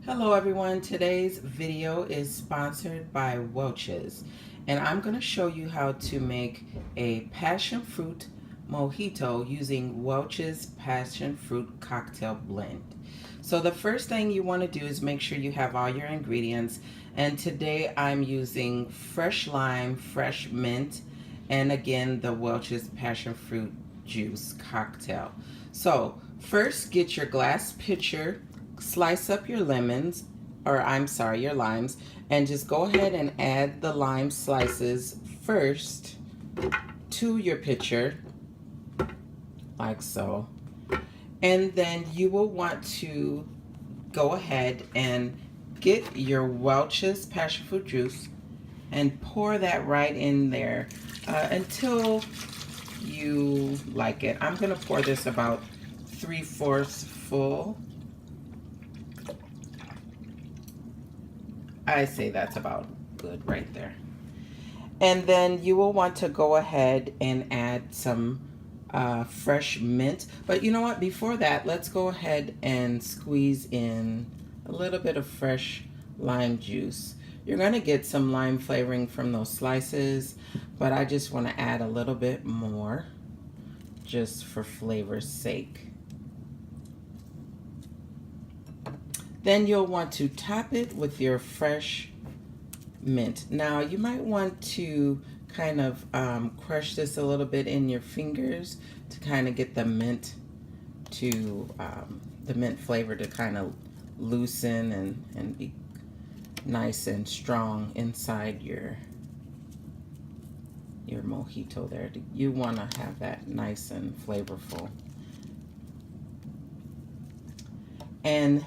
Hello everyone, today's video is sponsored by Welch's and I'm going to show you how to make a passion fruit mojito using Welch's passion fruit cocktail blend. So the first thing you want to do is make sure you have all your ingredients, and today I'm using fresh lime, fresh mint, and again the Welch's passion fruit juice cocktail. So first get your glass pitcher, slice up your lemons, or I'm sorry, your limes, and just go ahead and add the lime slices first to your pitcher, like so. And then you will want to go ahead and get your Welch's passion fruit juice and pour that right in there until you like it. I'm going to pour this about 3/4 full. I say that's about good right there. And then you will want to go ahead and add some fresh mint. But you know what? Before that, let's go ahead and squeeze in a little bit of fresh lime juice. You're going to get some lime flavoring from those slices, but I just want to add a little bit more just for flavor's sake. Then you'll want to top it with your fresh mint. Now you might want to kind of crush this a little bit in your fingers to kind of get the mint flavor to kind of loosen and be nice and strong inside your mojito there. You want to have that nice and flavorful. And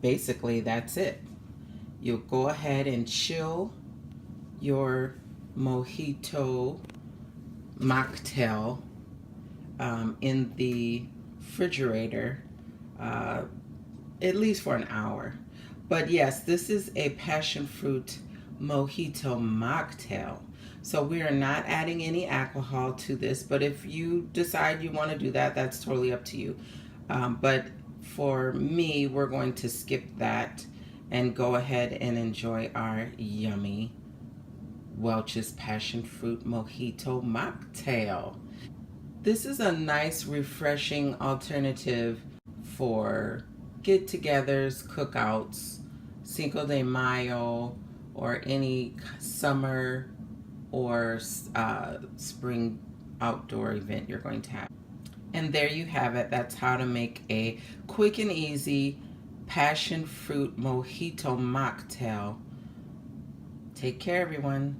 basically that's it. You'll go ahead and chill your mojito mocktail in the refrigerator at least for an hour. But yes, this is a passion fruit mojito mocktail. So we are not adding any alcohol to this, but if you decide you want to do that, that's totally up to you. But for me, we're going to skip that and go ahead and enjoy our yummy Welch's passion fruit mojito mocktail. This is a nice, refreshing alternative for get-togethers, cookouts, Cinco de Mayo, or any summer or spring outdoor event you're going to have. And there you have it. That's how to make a quick and easy passion fruit mojito mocktail. Take care, everyone.